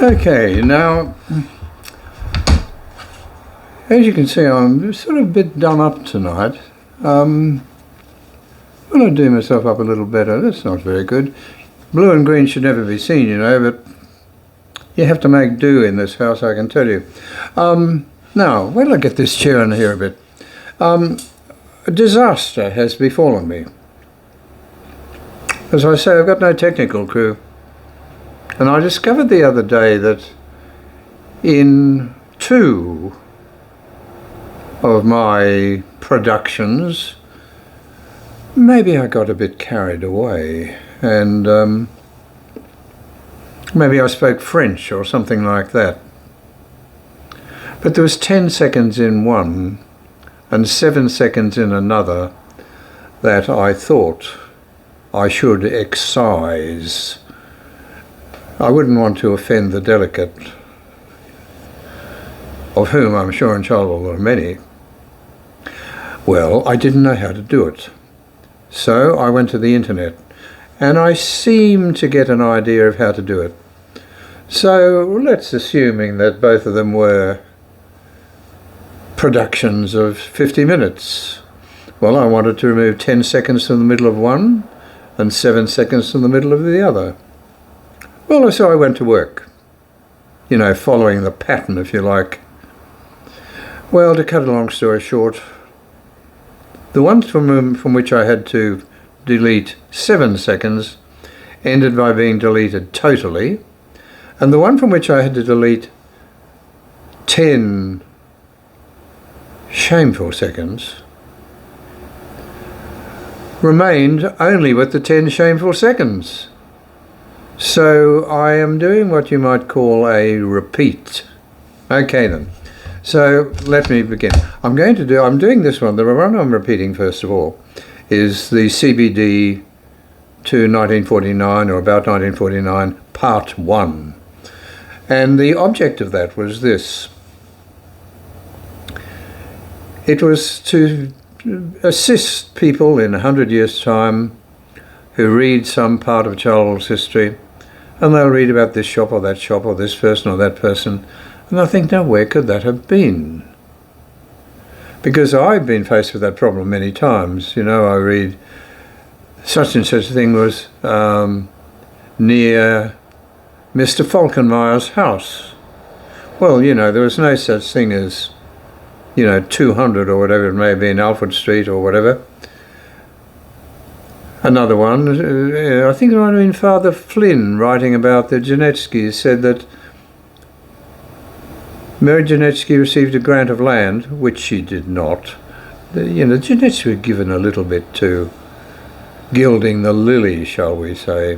Okay, now, as you can see, I'm sort of a bit done up tonight. When I do myself up a little better, that's not very good. Blue and green should never be seen, you know, but you have to make do in this house, I can tell you. Now, where did I get this chair in here a bit? A disaster has befallen me. As I say, I've got no technical crew. And I discovered the other day that in 2 of my productions, maybe I got a bit carried away, and maybe I spoke French or something like that. But there was 10 seconds in one and 7 seconds in another that I thought I should excise. I wouldn't want to offend the delicate, of whom I'm sure in Charleville there are many. Well, I didn't know how to do it. So I went to the internet and I seemed to get an idea of how to do it. So let's assuming that both of them were productions of 50 minutes. Well, I wanted to remove 10 seconds from the middle of one and 7 seconds from the middle of the other. Well, so I went to work, you know, following the pattern, if you like. Well, to cut a long story short, the one from which I had to delete 7 seconds ended by being deleted totally, and the one from which I had to delete 10 shameful seconds remained only with the 10 shameful seconds. So I am doing what you might call a repeat. Okay then. So let me begin. I'm doing this one. The one I'm repeating first of all is the CBD to 1949 or about 1949 part 1. And the object of that was this. It was to assist people in 100 years' time who read some part of Charleville's history, and they'll read about this shop or this person or that person, and they'll think, now where could that have been? Because I've been faced with that problem many times. You know, I read such and such a thing was near Mr. Falkenmeyer's house. Well, you know, there was no such thing as, you know, 200 or whatever it may be in Alfred Street or whatever. Another one, I think it might have been Father Flynn writing about the Janetskys, said that Mary Janetsky received a grant of land, which she did not. The Janetsky were given a little bit to gilding the lily, shall we say.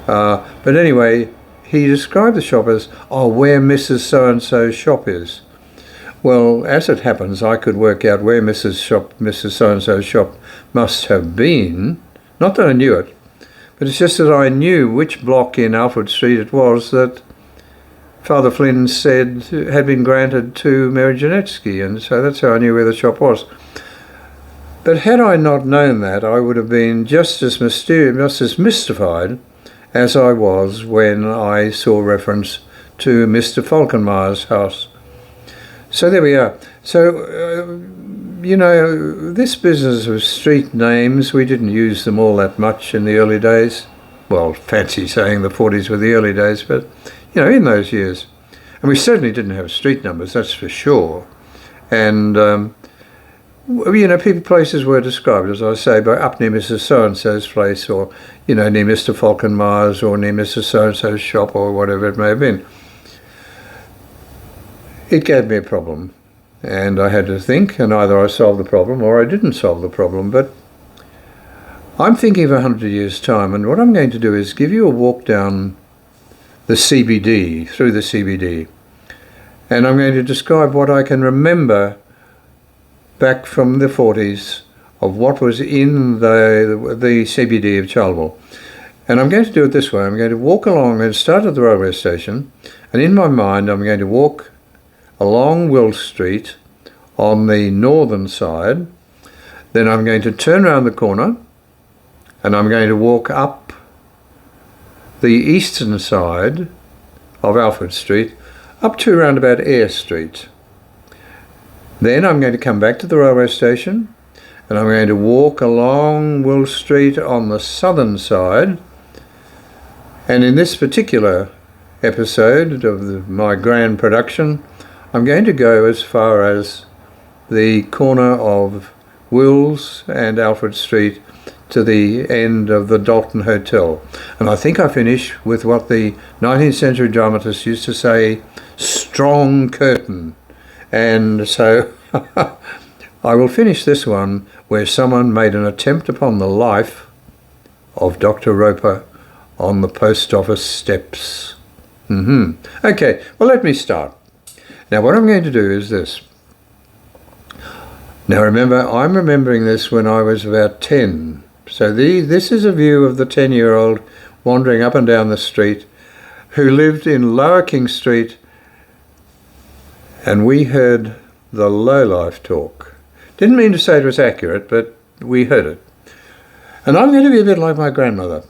But anyway, he described the shop as, where Mrs. So-and-so's shop is. Well, as it happens, I could work out where Mrs. So-and-so's shop must have been. Not that I knew it, but it's just that I knew which block in Alfred Street it was that Father Flynn said had been granted to Mary Janetsky, and so that's how I knew where the shop was. But had I not known that, I would have been just as mystified as I was when I saw reference to Mr. Falkenmeyer's house. So there we are. So, you know, this business of street names, we didn't use them all that much in the early days. Well, fancy saying the 40s were the early days, but, you know, in those years. And we certainly didn't have street numbers, that's for sure. And, you know, places were described, as I say, by up near Mrs. So-and-so's place, or, you know, near Mr. Falkenmeyer's, or near Mrs. So-and-so's shop, or whatever it may have been. It gave me a problem. And I had to think, and either I solved the problem or I didn't solve the problem. But I'm thinking of 100 years' time, and what I'm going to do is give you a walk down the CBD, through the CBD. And I'm going to describe what I can remember back from the 40s of what was in the CBD of Charleville. And I'm going to do it this way. I'm going to walk along and start at the railway station, and in my mind I'm going to walk along Will Street on the northern side. Then I'm going to turn around the corner and I'm going to walk up the eastern side of Alfred Street up to around about Eyre Street. Then I'm going to come back to the railway station, and I'm going to walk along Will Street on the southern side. And in this particular episode of my grand production, I'm going to go as far as the corner of Wills and Alfred Street to the end of the Dalton Hotel. And I think I finish with what the 19th century dramatists used to say, strong curtain. And so I will finish this one where someone made an attempt upon the life of Dr. Roper on the post office steps. Okay, well, let me start. Now, what I'm going to do is this. Now, remember, I'm remembering this when I was about 10. So this is a view of the 10-year-old wandering up and down the street who lived in Lower King Street, and we heard the lowlife talk. Didn't mean to say it was accurate, but we heard it. And I'm going to be a bit like my grandmother.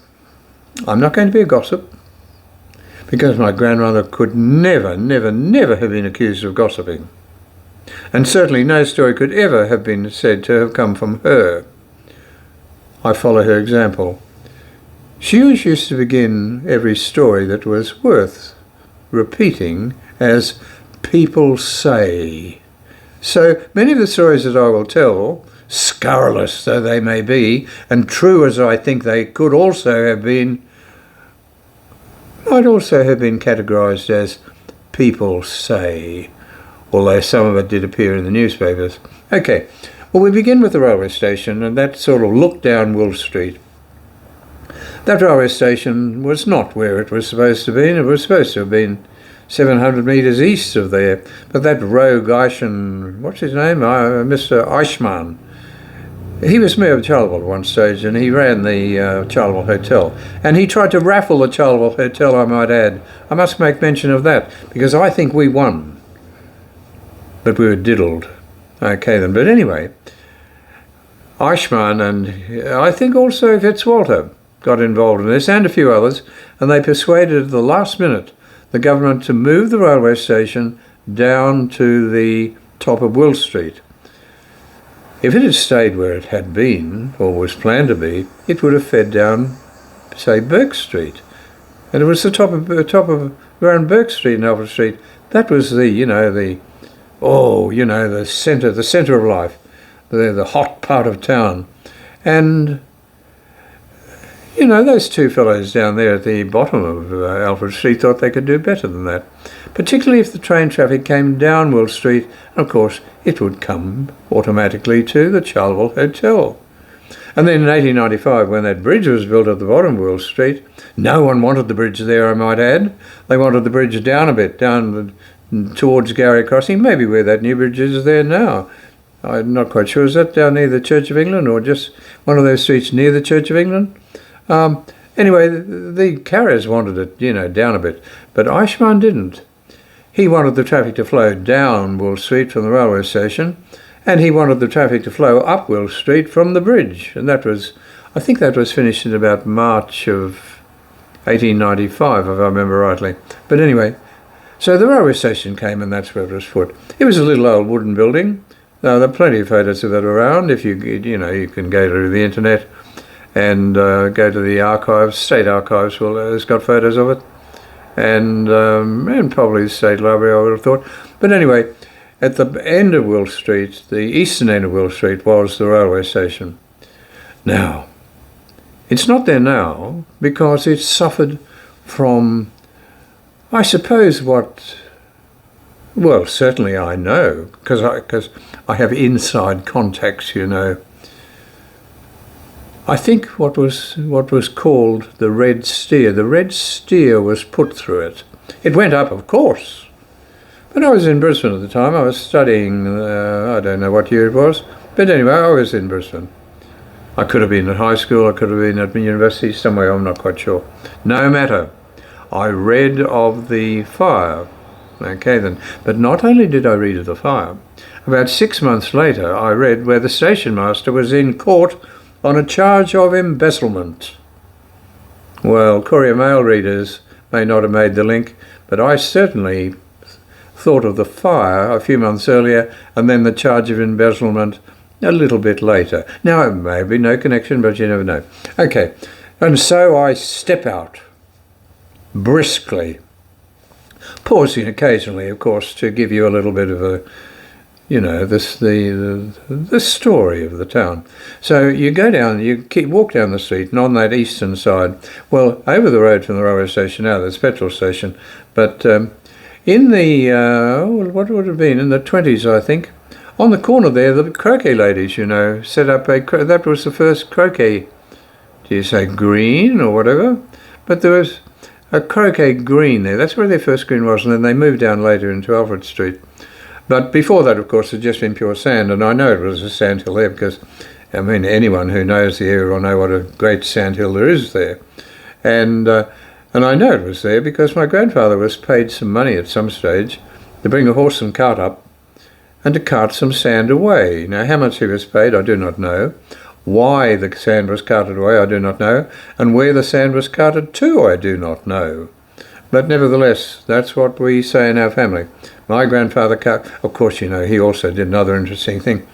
I'm not going to be a gossip, because my grandmother could never, never, never have been accused of gossiping. And certainly no story could ever have been said to have come from her. I follow her example. She always used to begin every story that was worth repeating as people say. So many of the stories that I will tell, scurrilous though they may be, and true as I think they could also have been, might also have been categorised as people say, although some of it did appear in the newspapers. Okay, well, we begin with the railway station, and that sort of look down Will Street. That railway station was not where it was supposed to be. It was supposed to have been 700 metres east of there, but that rogue Eischen, what's his name, Mr. Eichmann, he was mayor of Charleville at one stage, and he ran the Charleville Hotel. And he tried to raffle the Charleville Hotel, I might add. I must make mention of that, because I think we won. But we were diddled. Okay then, but anyway, Eichmann and I think also Fitzwalter got involved in this, and a few others, and they persuaded at the last minute the government to move the railway station down to the top of Will Street. If it had stayed where it had been, or was planned to be, it would have fed down, say, Burke Street. And it was the top of around Burke Street and Alfred Street. That was the centre of life, the hot part of town. And, those two fellows down there at the bottom of Alfred Street thought they could do better than that, particularly if the train traffic came down Will Street. Of course, it would come automatically to the Charleville Hotel. And then in 1895, when that bridge was built at the bottom of Will Street, no one wanted the bridge there, I might add. They wanted the bridge down a bit, down towards Gowrie Crossing, maybe where that new bridge is there now. I'm not quite sure. Is that down near the Church of England, or just one of those streets near the Church of England? Anyway, the carriers wanted it, down a bit, but Eichmann didn't. He wanted the traffic to flow down Will Street from the railway station, and he wanted the traffic to flow up Will Street from the bridge. And I think that was finished in about March of 1895, if I remember rightly. But anyway, so the railway station came, and that's where it was put. It was a little old wooden building. There are plenty of photos of that around. If you can go to the internet and go to the archives, State Archives has got photos of it, and probably the State Library, I would have thought. But anyway, at the end of Will Street, the eastern end of Will Street, was the railway station. Now, it's not there now because it suffered from, I suppose, certainly I know, because I have inside contacts, I think what was called the red steer. The red steer was put through it. It went up, of course. But I was in Brisbane at the time. I was studying, I don't know what year it was. But anyway, I was in Brisbane. I could have been at high school, I could have been at university, somewhere, I'm not quite sure. No matter. I read of the fire. Okay then. But not only did I read of the fire, about 6 months later I read where the station master was in court on a charge of embezzlement. Well, Courier Mail readers may not have made the link, but but I certainly thought of the fire a few months earlier and then the charge of embezzlement a little bit later. Now, it may be no connection, but you never know. Okay, and so I step out briskly, pausing occasionally, of course, to give you a little bit of a, the story of the town. So you go down, walk down the street, and on that eastern side, well, over the road from the railway station now, there's a petrol station, but in the, what would it have been, in the 20s, I think, on the corner there, the croquet ladies, set up that was the first croquet, do you say green or whatever? But there was a croquet green there. That's where their first green was, and then they moved down later into Alfred Street. But before that, of course, it had just been pure sand, and I know it was a sandhill there because, anyone who knows the area will know what a great sandhill there is there. And I know it was there because my grandfather was paid some money at some stage to bring a horse and cart up and to cart some sand away. Now, how much he was paid, I do not know. Why the sand was carted away, I do not know. And where the sand was carted to, I do not know. But nevertheless, that's what we say in our family. My grandfather of course, he also did another interesting thing.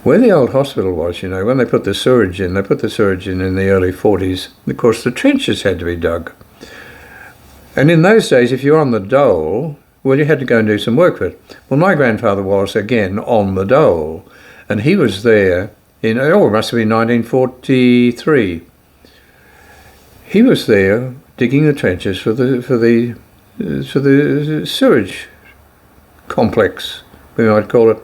Where the old hospital was, when they put the sewerage in, in the early 40s. Of course, the trenches had to be dug. And in those days, if you're on the dole, well, you had to go and do some work for it. Well, my grandfather was, again, on the dole. And he was there it must have been 1943. He was there digging the trenches for the sewage complex, we might call it.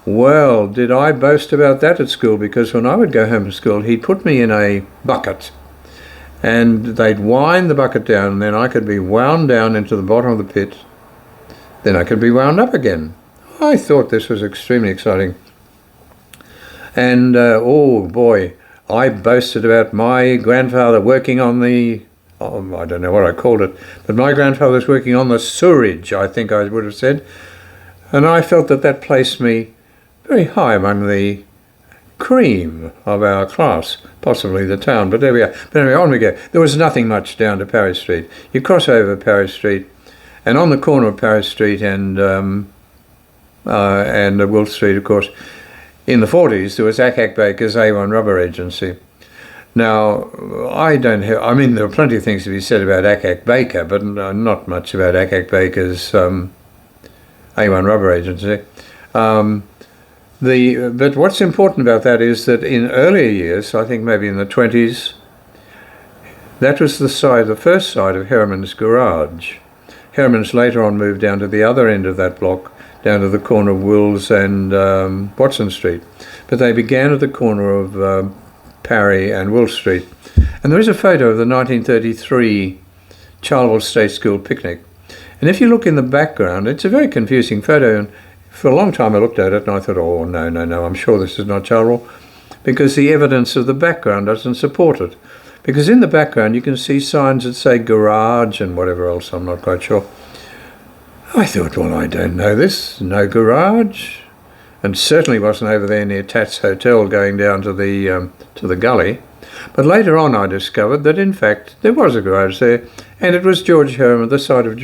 Well, did I boast about that at school? Because when I would go home from school, he'd put me in a bucket and they'd wind the bucket down, and then I could be wound down into the bottom of the pit. Then I could be wound up again. I thought this was extremely exciting. And, oh boy, I boasted about my grandfather working on I don't know what I called it, but my grandfather was working on the sewerage, I think I would have said. And I felt that placed me very high among the cream of our class, possibly the town, but there we are. But anyway, on we go. There was nothing much down to Parry Street. You cross over Parry Street, and on the corner of Parry Street and Wilt Street, of course, in the 40s, there was Akak Baker's A1 Rubber Agency. Now, there are plenty of things to be said about Akak Baker, but not much about Akak Baker's A1 Rubber Agency. But what's important about that is that in earlier years, I think maybe in the 20s, that was the first side of Harriman's garage. Harriman's later on moved down to the other end of that block, down to the corner of Wills and Watson Street. But they began at the corner of Parry and Will Street. And there is a photo of the 1933 Charleville State School picnic. And if you look in the background, it's a very confusing photo. And for a long time I looked at it and I thought, oh, no, I'm sure this is not Charleville, because the evidence of the background doesn't support it. Because in the background you can see signs that say garage and whatever else, I'm not quite sure. I thought, well, I don't know this, no garage. And certainly wasn't over there near Tat's Hotel going down to the gully. But later on I discovered that in fact there was a garage there, and it was George Harriman, the site of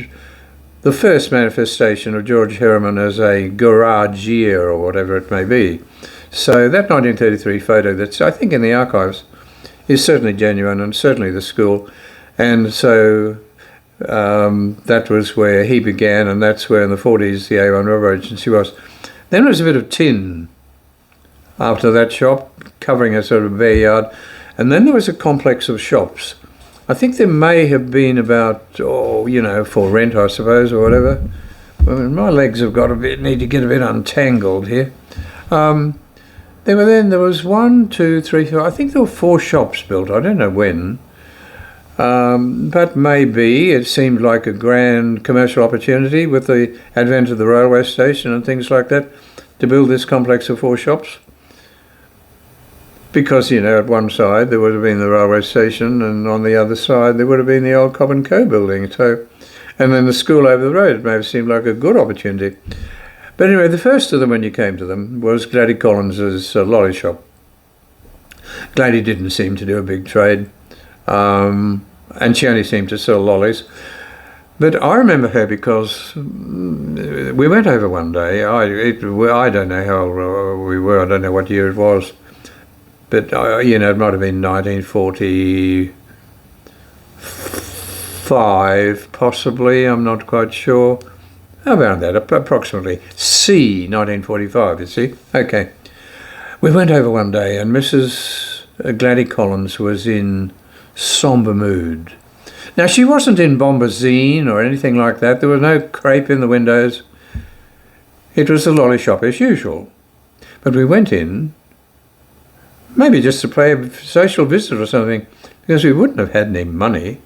the first manifestation of George Harriman as a garagier or whatever it may be. So that 1933 photo that's I think in the archives is certainly genuine, and certainly the school. And so that was where he began, and that's where in the 40s the A1 Rubber Agency was. Then there was a bit of tin after that shop, covering a sort of bare yard. And then there was a complex of shops. I think there may have been about, for rent, I suppose, or whatever. My legs have need to get a bit untangled here. There was 1, 2, 3, 4, I think there were 4 shops built. I don't know when. But maybe it seemed like a grand commercial opportunity with the advent of the railway station and things like that to build this complex of 4 shops. Because, at one side there would have been the railway station, and on the other side there would have been the old Cobb and Co building. So, and then the school over the road. It may have seemed like a good opportunity. But anyway, the first of them, when you came to them, was Gladdy Collins's lolly shop. Gladdy didn't seem to do a big trade, and she only seemed to sell lollies. But I remember her because we went over one day. I don't know how old we were. I don't know what year it was. But, it might have been 1945, possibly. I'm not quite sure. Around that, approximately. 1945, you see. Okay. We went over one day and Mrs. Gladys Collins was in sombre mood. Now, she wasn't in bombazine or anything like that. There was no crepe in the windows. It was a lolly shop as usual. But we went in, maybe just to play a social visit or something, because we wouldn't have had any money.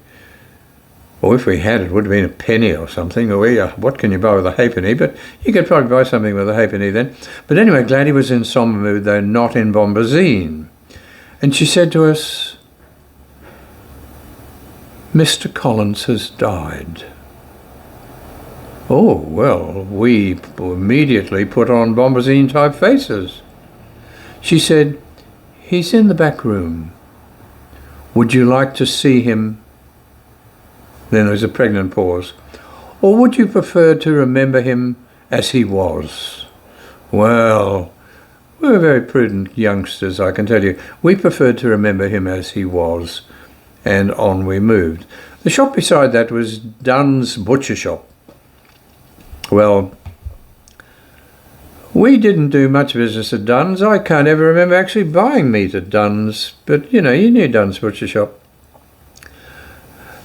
Or if we had, it would have been a penny or something. Or what can you buy with a halfpenny? But you could probably buy something with a halfpenny then. But anyway, Gladys was in sombre mood, though not in bombazine. And she said to us, "Mr. Collins has died." Oh, well, we immediately put on bombazine-type faces. She said, "He's in the back room. Would you like to see him?" Then there was a pregnant pause. "Or would you prefer to remember him as he was?" Well, we were very prudent youngsters, I can tell you. We preferred to remember him as he was, and on we moved. The shop beside that was Dunn's Butcher Shop. Well, we didn't do much business at Dunn's. I can't ever remember actually buying meat at Dunn's, but you knew Dunn's Butcher Shop.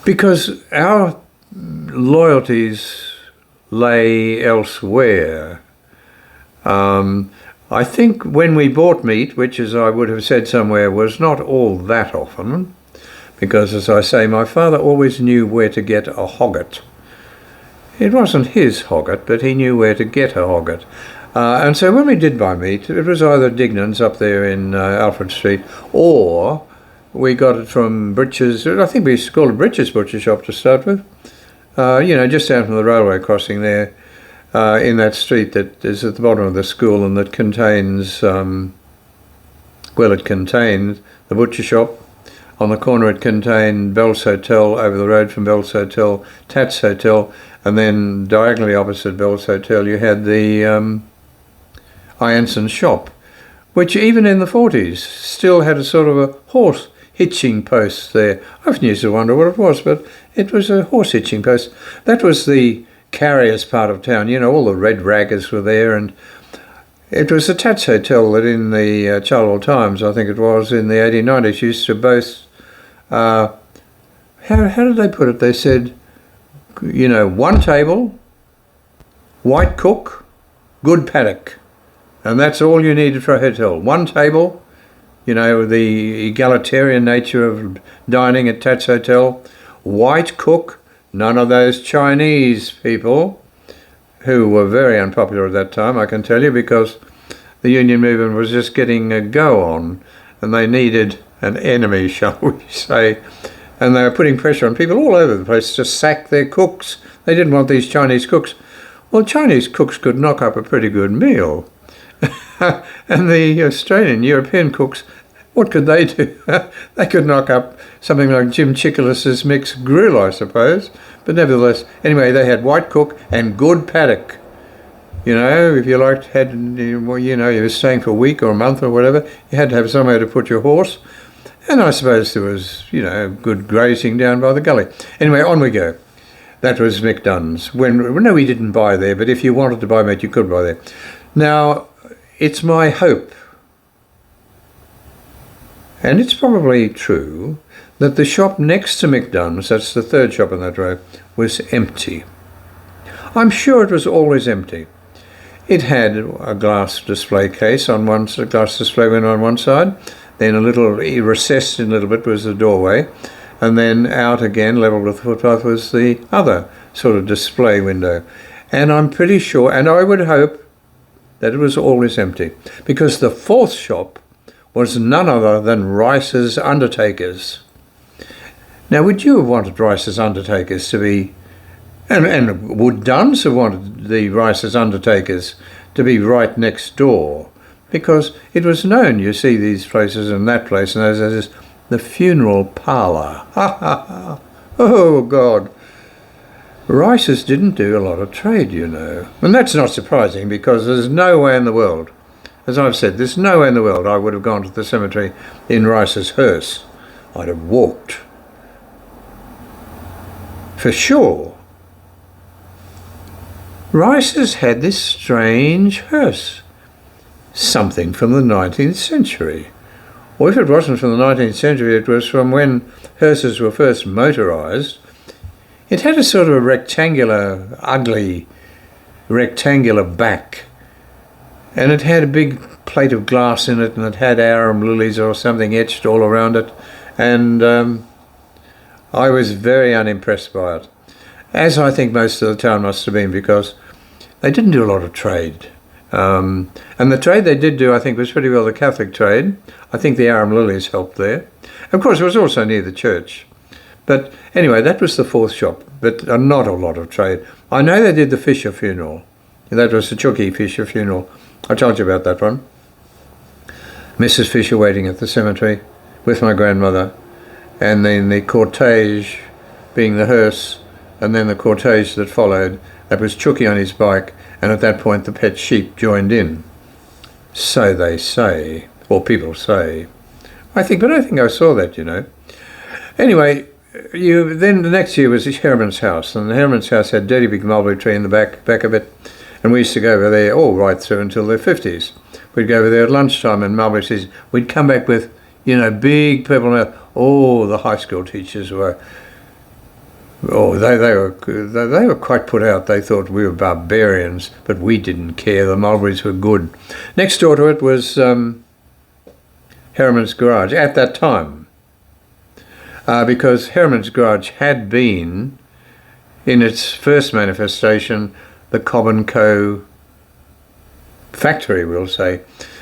Because our loyalties lay elsewhere. I think when we bought meat, which as I would have said somewhere was not all that often, because as I say, my father always knew where to get a hogget. It wasn't his hogget, but he knew where to get a hogget. And so when we did buy meat, it was either Dignan's up there in Alfred Street, or we got it from Britches. I think we used to call it Britches Butcher Shop to start with. Just down from the railway crossing there, in that street that is at the bottom of the school and that contains, it contained the butcher shop. On the corner it contained Bell's Hotel, over the road from Bell's Hotel, Tat's Hotel, and then diagonally opposite Bell's Hotel you had the Ianson's shop, which even in the 40s still had a sort of a horse hitching post there. I often used to wonder what it was, but it was a horse hitching post. That was the carriers part of town. All the red raggers were there, and it was the Tats Hotel that in the Charleville Times, I think it was, in the 1890s, used to boast, how did they put it? They said, one table, white cook, good paddock. And that's all you needed for a hotel. One table, the egalitarian nature of dining at Tats Hotel, white cook, none of those Chinese people who were very unpopular at that time, I can tell you, because the union movement was just getting a go on and they needed an enemy, shall we say. And they were putting pressure on people all over the place to sack their cooks. They didn't want these Chinese cooks. Well, Chinese cooks could knock up a pretty good meal. And the Australian, European cooks, what could they do? They could knock up something like Jim Chickles's mixed grill, I suppose. But nevertheless, anyway, they had white cook and good paddock. If you you were staying for a week or a month or whatever, you had to have somewhere to put your horse. And I suppose there was, good grazing down by the gully. Anyway, on we go. That was Mick Dunn's. No, we didn't buy there, but if you wanted to buy meat, you could buy there. Now, it's my hope, and it's probably true, that the shop next to Mick Dunn's, that's the third shop on that road, was empty. I'm sure it was always empty. It had a glass display case on one side, glass display window on one side, then a little recessed in a little bit was the doorway, and then out again, level with the footpath, was the other sort of display window. And I'm pretty sure, and I would hope, that it was always empty, because the fourth shop was none other than Rice's Undertakers. Now, would you have wanted Rice's Undertakers to be, and would Dunn's have wanted the Rice's Undertakers to be right next door? Because it was known, you see these places and that place and those as the funeral parlour. Ha ha ha. Oh, God. Rice's didn't do a lot of trade, you know. And that's not surprising, because there's no way in the world, as I've said, there's no way in the world I would have gone to the cemetery in Rice's hearse. I'd have walked. For sure. Rice's had this strange hearse. Something from the 19th century. Or if it wasn't from the 19th century, it was from when hearses were first motorised. It had a sort of a rectangular, ugly, rectangular back. And it had a big plate of glass in it, and it had arum lilies or something etched all around it. And I was very unimpressed by it, as I think most of the town must have been, because they didn't do a lot of trade. And the trade they did do, I think, was pretty well the Catholic trade. I think the arum lilies helped there. Of course, it was also near the church. But anyway, that was the fourth shop, but not a lot of trade. I know they did the Fisher funeral. That was the Chucky Fisher funeral. I told you about that one. Mrs. Fisher waiting at the cemetery with my grandmother, and then the cortege being the hearse, and then the cortege that followed, that was Chucky on his bike, and at that point the pet sheep joined in. So they say, or people say. But I think I saw that, you know. Anyway, then the next year was Herman's house, and the Herman's house had a dirty big mulberry tree in the back of it, and we used to go over there all right through until the 50s. We'd go over there at lunchtime, and mulberry trees. We'd come back with, you know, big purple mouth. Oh, the high school teachers were. Oh, they were quite put out. They thought we were barbarians, but we didn't care. The mulberries were good. Next door to it was Harriman's Garage at that time, because Harriman's Garage had been, in its first manifestation, the Cobb & Co. factory, we'll say.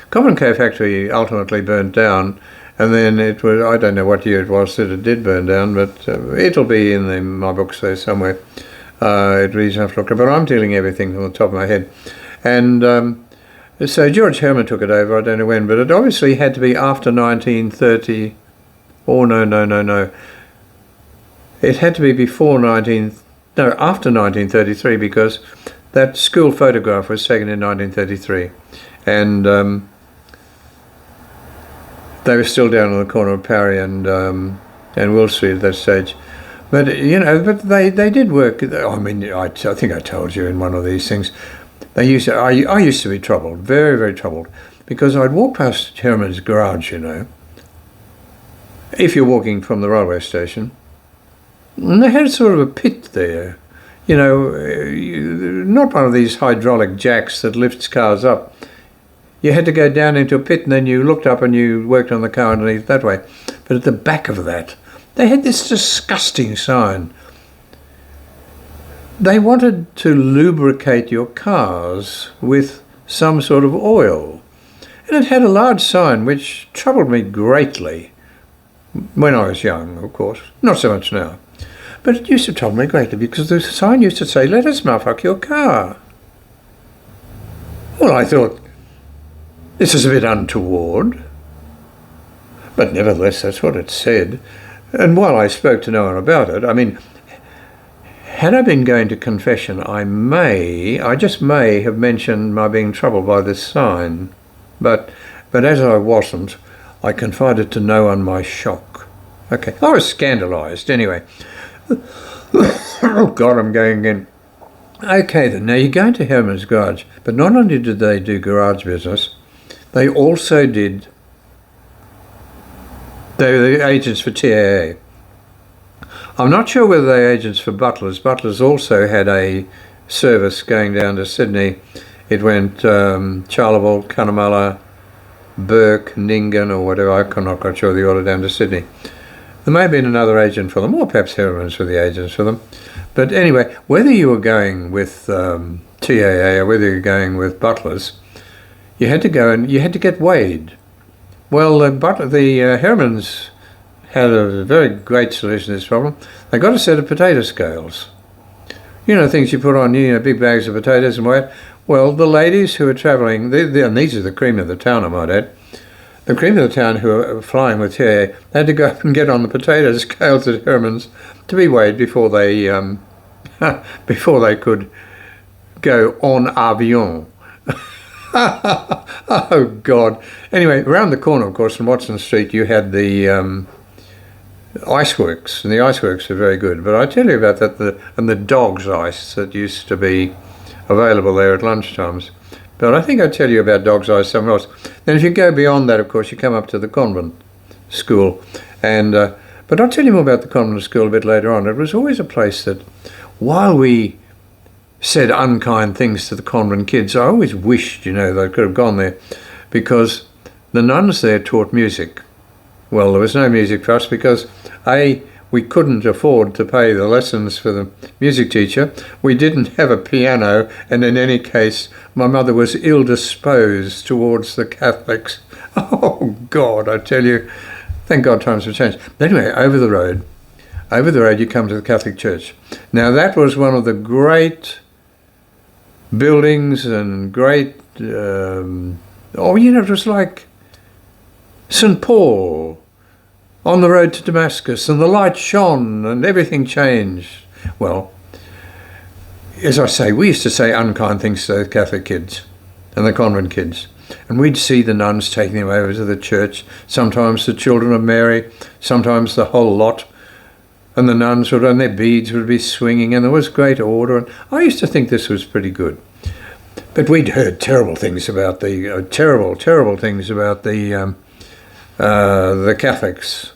Cobb & Co. factory ultimately burnt down. And then it was, I don't know what year it was that it did burn down, but it'll be in my books there somewhere. It really have to look at, but I'm dealing everything from the top of my head. And so George Herman took it over, I don't know when, but it obviously had to be after 1930. Oh, no. It had to be after 1933, because that school photograph was taken in 1933. And they were still down on the corner of Parry and Will Street at that stage. But, you know, they did work. I mean, I think I told you in one of these things, I used to be troubled, very, very troubled, because I'd walk past Herman's Garage, you know, if you're walking from the railway station, and they had sort of a pit there, you know, not one of these hydraulic jacks that lifts cars up. You had to go down into a pit, and then you looked up and you worked on the car underneath that way. But at the back of that, they had this disgusting sign. They wanted to lubricate your cars with some sort of oil. And it had a large sign which troubled me greatly when I was young, of course. Not so much now. But it used to trouble me greatly because the sign used to say, "Let us motherfuck your car." Well, I thought, this is a bit untoward, but nevertheless, that's what it said. And while I spoke to no one about it, I mean, had I been going to confession, I just may have mentioned my being troubled by this sign. But as I wasn't, I confided to no one my shock. Okay, I was scandalised anyway. Oh God, I'm going again. Okay then, now you're going to Herman's Garage, but not only did they do garage business, they also did, they were the agents for TAA. I'm not sure whether they were agents for Butlers. Butlers also had a service going down to Sydney. It went Charleville, Cunnamulla, Burke, Ningen, or whatever. I'm not quite sure the order down to Sydney. There may have been another agent for them, or perhaps Hermans were the agents for them. But anyway, whether you were going with TAA or whether you're going with Butlers, you had to go and you had to get weighed. Well, the Hermans had a very great solution to this problem. They got a set of potato scales. You know, things you put on, you know, big bags of potatoes and weigh it. Well, the ladies who were travelling, and these are the cream of the town, I might add, the cream of the town who were flying with TAA, they had to go up and get on the potato scales at Hermans to be weighed before they before they could go en avion. Oh God. Anyway, around the corner, of course, on Watson Street, you had the iceworks, and the iceworks are very good. But I tell you about that, and the dog's ice that used to be available there at lunchtimes. But I think I'd tell you about dog's ice somewhere else. Then if you go beyond that, of course, you come up to the convent school. And but I'll tell you more about the convent school a bit later on. It was always a place that, while we said unkind things to the convent kids, I always wished, they could have gone there, because the nuns there taught music. Well, there was no music for us because, A, we couldn't afford to pay the lessons for the music teacher. We didn't have a piano, and in any case, my mother was ill-disposed towards the Catholics. Oh, God, I tell you, thank God times have changed. But anyway, over the road you come to the Catholic Church. Now, that was one of the great buildings and great, it was like St. Paul on the road to Damascus, and the light shone and everything changed. Well, as I say, we used to say unkind things to the Catholic kids and the convent kids, and we'd see the nuns taking them over to the church, sometimes the children of Mary, sometimes the whole lot, and the nuns and their beads would be swinging, and there was great order, and I used to think this was pretty good. But we'd heard terrible things about the terrible things about the Catholics.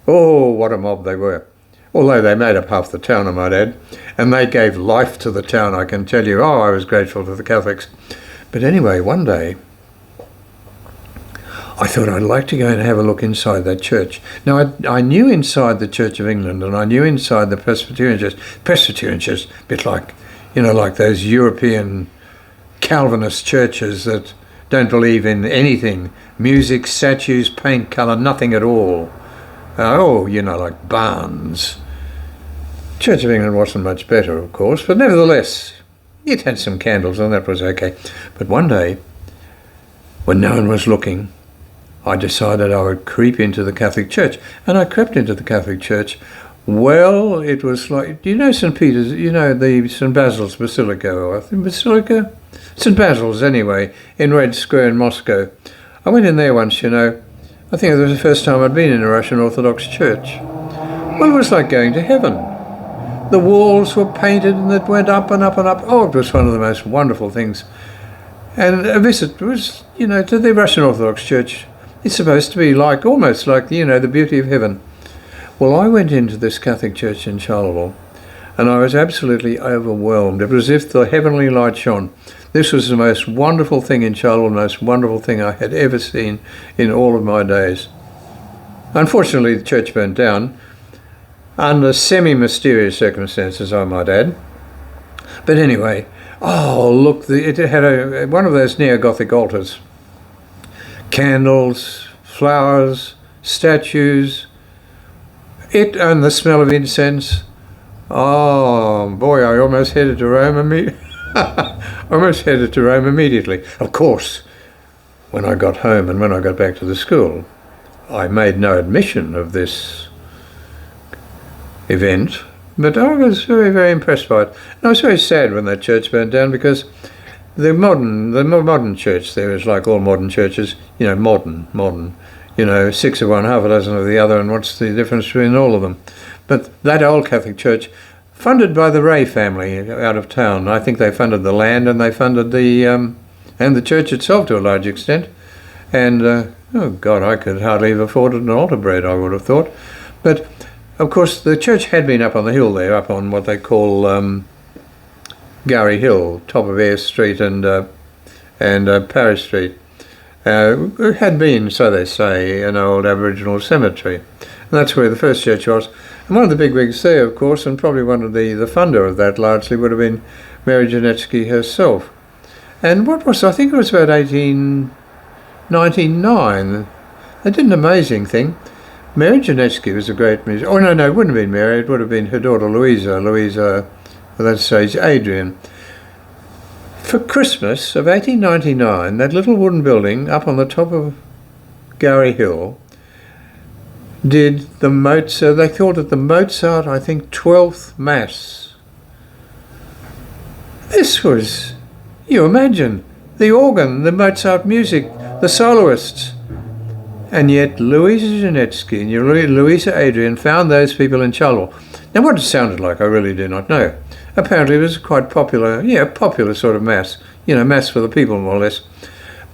Oh, what a mob they were. Although they made up half the town, I might add, and they gave life to the town, I can tell you. Oh, I was grateful to the Catholics. But anyway, one day, I thought I'd like to go and have a look inside that church. Now, I knew inside the Church of England, and I knew inside the Presbyterian Church. Presbyterian Church, a bit like, like those European Calvinist churches that don't believe in anything. Music, statues, paint, colour, nothing at all. Like Barnes. Church of England wasn't much better, of course, but nevertheless, it had some candles and that was okay. But one day, when no one was looking, I decided I would creep into the Catholic Church. And I crept into the Catholic Church. Well, it was like, do you know St. Peter's, the St. Basil's Basilica, I think Basilica? St. Basil's, anyway, in Red Square in Moscow. I went in there once, I think it was the first time I'd been in a Russian Orthodox church. Well, it was like going to heaven. The walls were painted and it went up and up and up. Oh, it was one of the most wonderful things. And a visit was, to the Russian Orthodox church. It's supposed to be almost like, the beauty of heaven. Well, I went into this Catholic church in Charleville and I was absolutely overwhelmed. It was as if the heavenly light shone. This was the most wonderful thing in Charleville, the most wonderful thing I had ever seen in all of my days. Unfortunately, the church burnt down under semi-mysterious circumstances, I might add. But anyway, look, it had one of those neo-Gothic altars. Candles, flowers, statues, and the smell of incense. Oh boy, I almost headed to Rome immediately. Of course, when I got home and when I got back to the school, I made no admission of this event, but I was very, very impressed by it. And I was very sad when that church burnt down, because the modern church there is like all modern churches, modern, 6 of one, half a dozen of the other, and what's the difference between all of them? But that old Catholic church, funded by the Ray family out of town. I think they funded the land and they funded the church itself to a large extent. And, oh God, I could hardly have afforded an altar bread, I would have thought. But, of course, the church had been up on the hill there, up on what they call Gowrie Hill, top of Eyre Street and Parish Street. It had been, so they say, an old Aboriginal cemetery. And that's where the first church was. And one of the bigwigs there, of course, and probably one of the funder of that largely, would have been Mary Janetsky herself. And I think it was about 1899, they did an amazing thing. Mary Janetsky was a great musician. Oh, no, it wouldn't have been Mary, it would have been her daughter Louisa, at that stage, Adrian. For Christmas of 1899, that little wooden building up on the top of Gowrie Hill did the Mozart, they called it the Mozart, I think, 12th Mass. This was, you imagine, the organ, the Mozart music, the soloists. And yet Louisa Janetsky and Louisa Adrian found those people in Charleville. Now what it sounded like, I really do not know. Apparently it was quite popular, popular sort of mass, mass for the people more or less.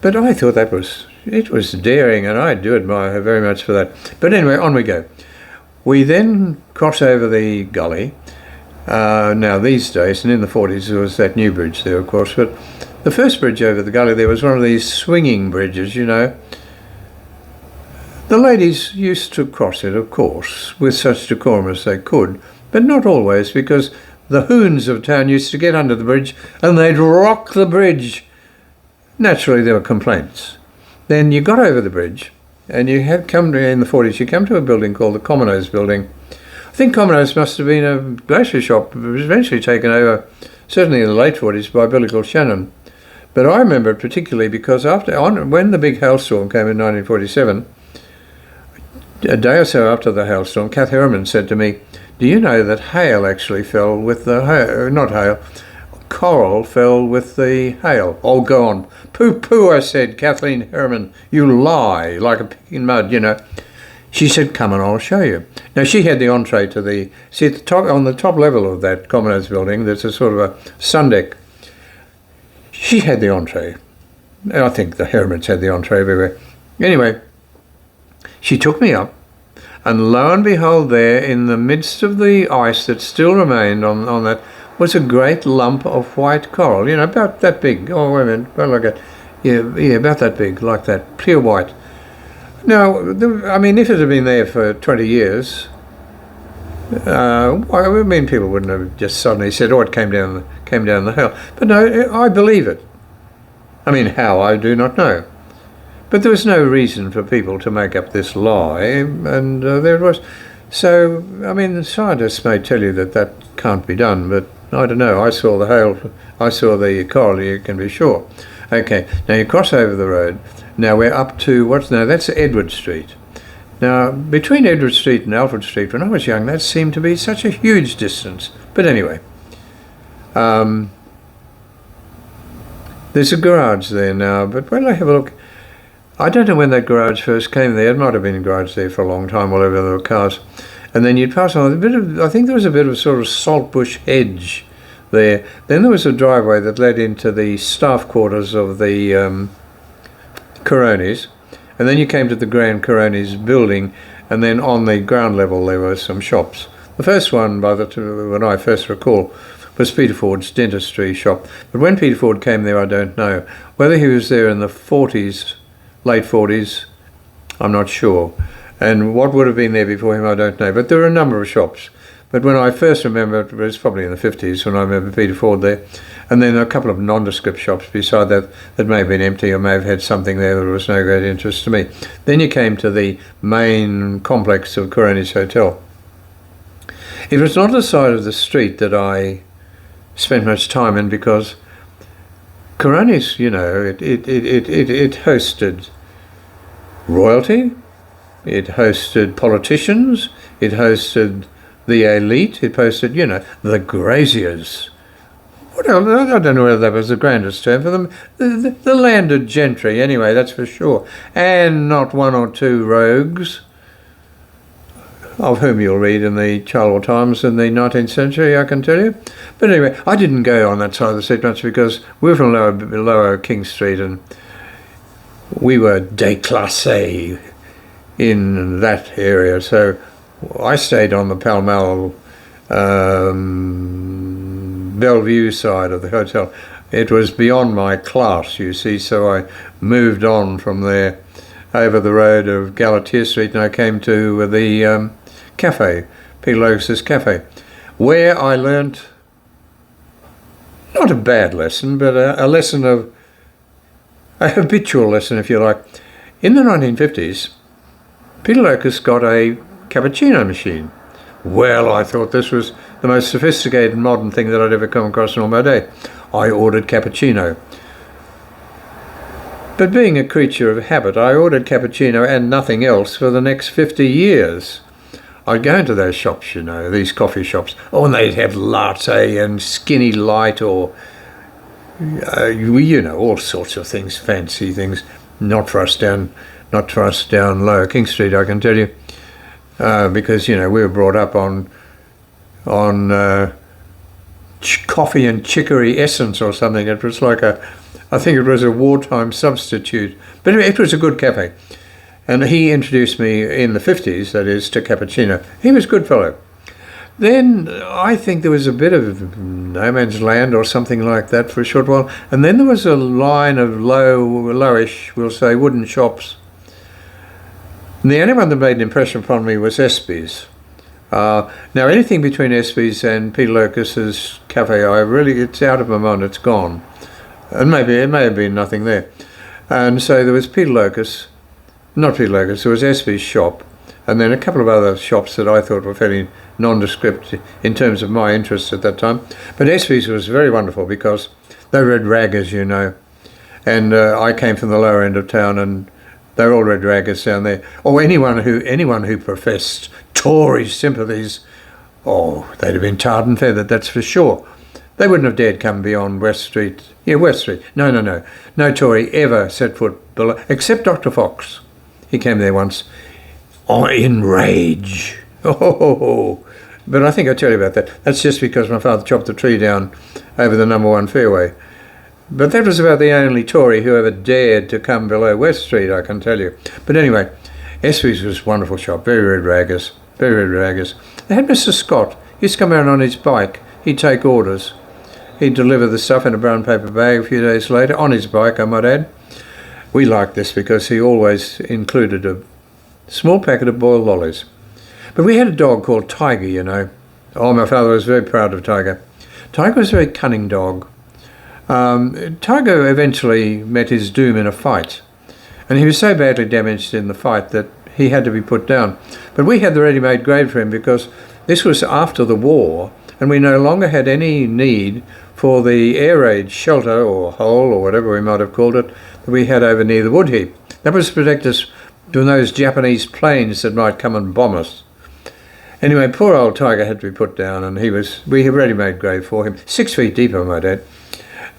But I thought it was daring, and I do admire her very much for that. But anyway, on we go. We then cross over the gully. Now these days, and in the 40s there was that new bridge there, of course, but the first bridge over the gully there was one of these swinging bridges, The ladies used to cross it, of course, with such decorum as they could, but not always, because the hoons of town used to get under the bridge and they'd rock the bridge. Naturally, there were complaints. Then you got over the bridge, and you had come to, in the 40s, you come to a building called the Commoner's Building. I think Commoner's must have been a grocery shop. It was eventually taken over, certainly in the late 40s, by Billy Shannon. But I remember it particularly because when the big hailstorm came in 1947, a day or so after the hailstorm, Kath Harriman said to me, "Do you know that hail actually fell with the hail? Not hail, coral fell with the hail." "Oh, go on." "Pooh, I said, Kathleen Harriman, you lie like a pig in mud, She said, "Come and I'll show you." Now, she had the entree to on the top level of that Commoner's Building, there's a sort of a sun deck. She had the entree. And I think the Harrimans had the entree everywhere. Anyway, she took me up, and lo and behold, there in the midst of the ice that still remained on that was a great lump of white coral, about that big. Oh, wait a minute, about that big, like that, pure white. Now, if it had been there for 20 years, people wouldn't have just suddenly said, "Oh, it came down the hill." But no, I believe it. How, I do not know. But there was no reason for people to make up this lie, and there it was. So, the scientists may tell you that can't be done, but I don't know. I saw the coral, you can be sure. Okay, now you cross over the road. Now we're up to, that's Edward Street. Now, between Edward Street and Alfred Street, when I was young, that seemed to be such a huge distance. But anyway, there's a garage there now, but when I have a look, I don't know when that garage first came there. It might have been a garage there for a long time, wherever there were cars. And then you'd pass on I think there was a bit of sort of saltbush hedge there. Then there was a driveway that led into the staff quarters of the Coronis. And then you came to the Grand Coronis building, and then on the ground level there were some shops. The first one, when I first recall, was Peter Ford's dentistry shop. But when Peter Ford came there, I don't know. Whether he was there in the 40s, late 40s, I'm not sure. And what would have been there before him, I don't know. But there were a number of shops. But when I first remember, it was probably in the 50s when I remember Peter Ford there. And then a couple of nondescript shops beside that may have been empty or may have had something there that was no great interest to me. Then you came to the main complex of Coronis Hotel. It was not the side of the street that I spent much time in, because Coronis, it hosted royalty, it hosted politicians, it hosted the elite, it hosted, the graziers. I don't know whether that was the grandest term for them. The landed gentry, anyway, that's for sure. And not one or two rogues, of whom you'll read in the Charleville Times in the 19th century, I can tell you. But anyway, I didn't go on that side of the street much because we were from lower King Street, and we were déclassés in that area. So I stayed on the Pall Mall Bellevue side of the hotel. It was beyond my class, you see, so I moved on from there over the road of Galatea Street, and I came to the cafe, Peter Locus's cafe, where I learnt not a bad lesson, but a lesson of a habitual lesson, if you like. In the 1950s, Peter Locus got a cappuccino machine. Well, I thought this was the most sophisticated modern thing that I'd ever come across in all my day. I ordered cappuccino. But being a creature of habit, I ordered cappuccino and nothing else for the next 50 years. I'd go into those shops, these coffee shops. Oh, and they'd have latte and skinny light or all sorts of things, fancy things, not for us down Lower King Street, I can tell you, because we were brought up on coffee and chicory essence or something. It was like I think it was a wartime substitute, but it was a good cafe. And he introduced me in the 50s, that is, to cappuccino. He was a good fellow. Then I think there was a bit of no man's land or something like that for a short while. And then there was a line of lowish, we'll say, wooden shops. And the only one that made an impression upon me was Espy's. Now anything between Espy's and Peter Locus's cafe, it's out of my mind, it's gone. And it may have been nothing there. And so there was not Peter Locus, there was Espy's shop, and then a couple of other shops that I thought were fairly nondescript in terms of my interests at that time. But Espy's was very wonderful because they read raggers, and I came from the lower end of town, and they were all red raggers down there. Or anyone who professed Tory sympathies, they'd have been tarred and feathered, that's for sure. They wouldn't have dared come beyond West Street. Yeah, West Street. No. No Tory ever set foot below, except Dr. Fox. He came there once, in rage. But I think I'll tell you about that. That's just because my father chopped the tree down over the number 1 fairway. But that was about the only Tory who ever dared to come below West Street, I can tell you. But anyway, Espy's was a wonderful shop, very red raggers. They had Mr. Scott. He used to come around on his bike. He'd take orders. He'd deliver the stuff in a brown paper bag a few days later, on his bike, I might add. We liked this because he always included a small packet of boiled lollies. But we had a dog called Tiger, my father was very proud of Tiger. Tiger was a very cunning dog. Tiger eventually met his doom in a fight, and he was so badly damaged in the fight that he had to be put down. But we had the ready-made grave for him because this was after the war, and we no longer had any need for the air raid shelter or hole or whatever we might have called it that we had over near the wood heap. That was to protect us from those Japanese planes that might come and bomb us. Anyway, poor old Tiger had to be put down, and we had ready-made grave for him, 6 feet deep, I might add.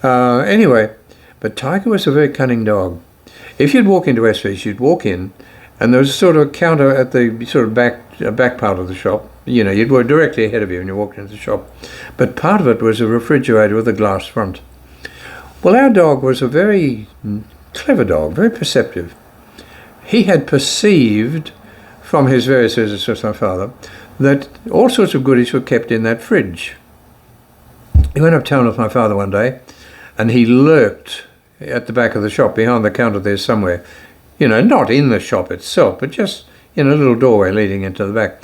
Anyway, but Tiger was a very cunning dog. If you'd walk into Westfield, you'd walk in, and there was sort of a counter at the sort of back part of the shop. You'd walk directly ahead of you when you walked into the shop. But part of it was a refrigerator with a glass front. Well, our dog was a very clever dog, very perceptive. He had perceived from his various visits with my father that all sorts of goodies were kept in that fridge. He went uptown with my father one day, and he lurked at the back of the shop, behind the counter there somewhere. Not in the shop itself, but just in a little doorway leading into the back.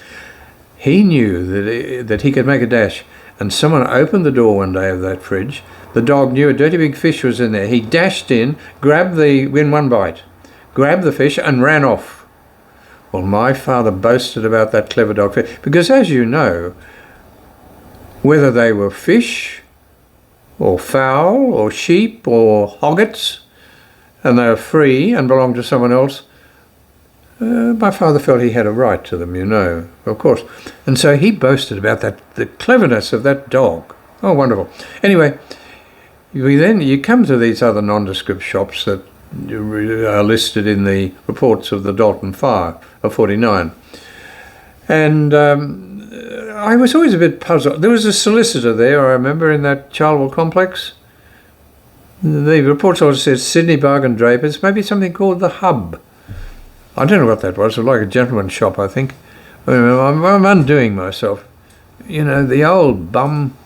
He knew that he could make a dash, and someone opened the door one day of that fridge. The dog knew a dirty big fish was in there. He dashed in, in one bite, grabbed the fish and ran off. Well, my father boasted about that clever dog fish, because as you know, whether they were fish or fowl or sheep or hoggets, and they were free and belonged to someone else, my father felt he had a right to them, of course. And so he boasted about the cleverness of that dog. Oh, wonderful. Anyway, you come to these other nondescript shops that are listed in the reports of the Dalton Fire of 49. And I was always a bit puzzled. There was a solicitor there, I remember, in that Charleville complex. The reports also said Sydney Bargain Drapers, maybe something called the Hub. I don't know what that was. It was like a gentleman's shop, I think. I'm undoing myself. The old bum.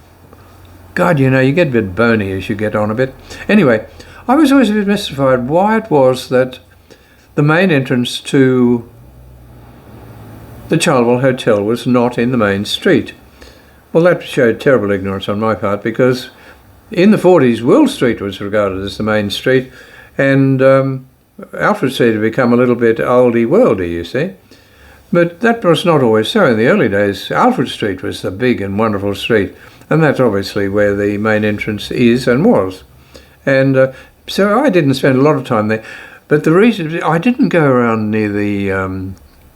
God, you get a bit bony as you get on a bit. Anyway, I was always a bit mystified why it was that the main entrance to the Charleville Hotel was not in the main street. Well, that showed terrible ignorance on my part, because in the 40s, Will Street was regarded as the main street, and Alfred Street had become a little bit oldie-worldy, you see. But that was not always so. In the early days, Alfred Street was the big and wonderful street, and that's obviously where the main entrance is and was. And so I didn't spend a lot of time there. But the reason I didn't go around near the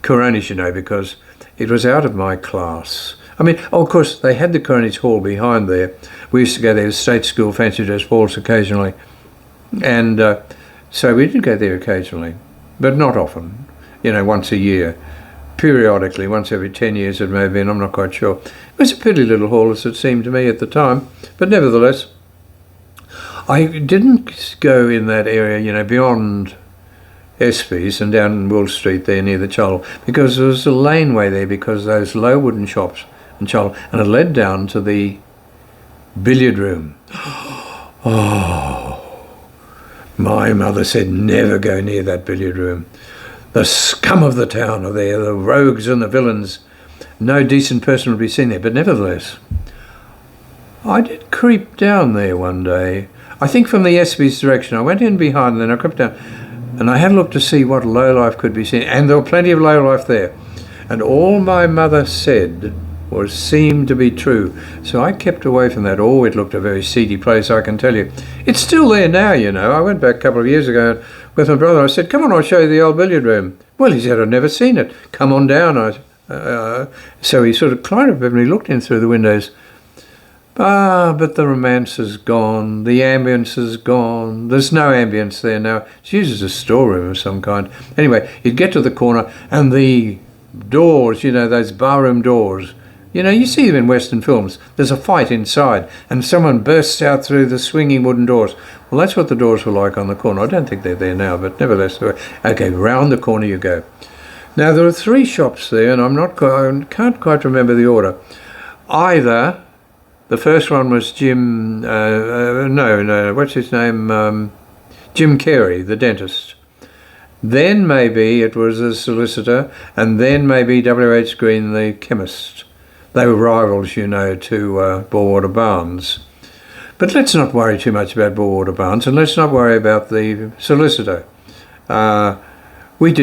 Coronis, because it was out of my class. I mean, oh, of course, they had the Coronage Hall behind there. We used to go there to state school fancy dress balls occasionally. And so we did go there occasionally, but not often, once a year. Periodically, once every 10 years it may have been, I'm not quite sure. It was a pretty little hall, as it seemed to me at the time, but nevertheless, I didn't go in that area, beyond Espy's and down Wool Street there near the Charleville, because there was a laneway there because those low wooden shops in Charleville, and it led down to the billiard room. Oh, my mother said never go near that billiard room. The scum of the town are there, the rogues and the villains. No decent person would be seen there, but nevertheless, I did creep down there one day. I think from the Espy's direction. I went in behind and then I crept down and I had a look to see what lowlife could be seen, and there were plenty of lowlife there. And all my mother said seemed to be true. So I kept away from that. Oh, it looked a very seedy place, I can tell you. It's still there now, I went back a couple of years ago with my brother. I said, come on, I'll show you the old billiard room. Well, he said, I've never seen it. Come on down. So he sort of climbed up and he looked in through the windows. But the romance is gone. The ambience is gone. There's no ambience there now. It's used as a storeroom of some kind. Anyway, you'd get to the corner and the doors, those barroom doors, you see them in Western films. There's a fight inside and someone bursts out through the swinging wooden doors. Well, that's what the doors were like on the corner. I don't think they're there now, but nevertheless, okay, round the corner you go. Now, there are 3 shops there, and I can't quite remember the order. Either the first one was Jim, what's his name? Jim Carey, the dentist. Then maybe it was a solicitor, and then maybe W.H. Green, the chemist. They were rivals, to Borewater Barnes. But let's not worry too much about Borewater Barnes, and let's not worry about the solicitor. We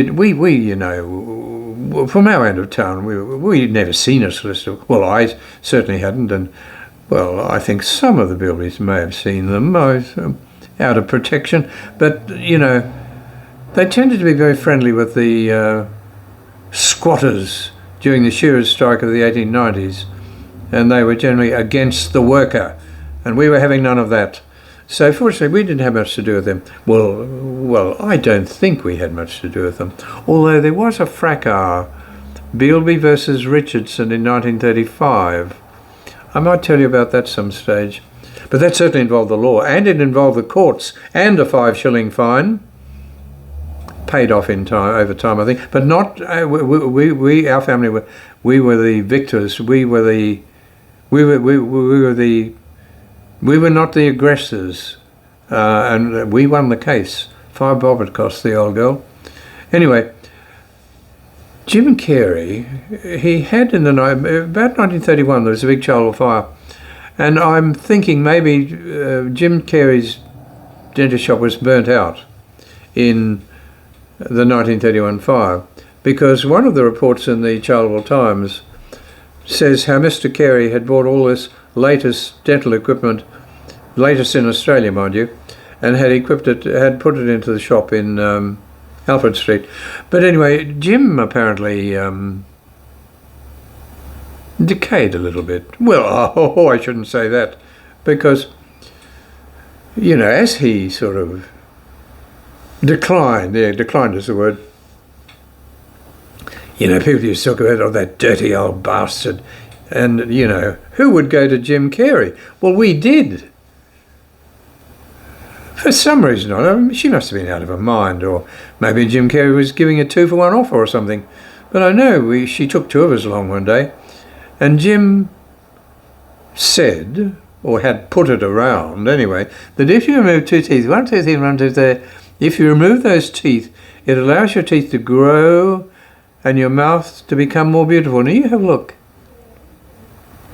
from our end of town, we'd never seen a solicitor. Well, I certainly hadn't, and well, I think some of the Bilbys may have seen them. I was out of protection, but they tended to be very friendly with the squatters during the shearers' strike of the 1890s, and they were generally against the worker, and we were having none of that. So fortunately we didn't have much to do with them. Well, I don't think we had much to do with them, although there was a fracas, Beelby versus Richardson in 1935. I might tell you about that some stage, but that certainly involved the law, and it involved the courts, and a 5-shilling fine. Paid off over time, I think, but not. Our family were the victors. We were not the aggressors, and we won the case. 5 bob it cost the old girl. Anyway, Jim Carey, he had in the night about 1931. There was a big Charleville fire, and I'm thinking maybe Jim Carey's dentist shop was burnt out in the 1931 fire, because one of the reports in the Charleville Times says how Mr. Carey had bought all this latest dental equipment, latest in Australia, mind you, and had put it into the shop in Alfred Street. But anyway, Jim apparently decayed a little bit. Well, I shouldn't say that, because as he sort of declined is the word. People used to talk about, that dirty old bastard. And, who would go to Jim Carey? Well, we did. For some reason, she must have been out of her mind, or maybe Jim Carey was giving a 2-for-1 offer or something. But I know she took 2 of us along one day, and Jim said, or had put it around anyway, that if you remove 2 teeth, 1 tooth here, 1 tooth there, if you remove those teeth, it allows your teeth to grow and your mouth to become more beautiful. Now you have a look.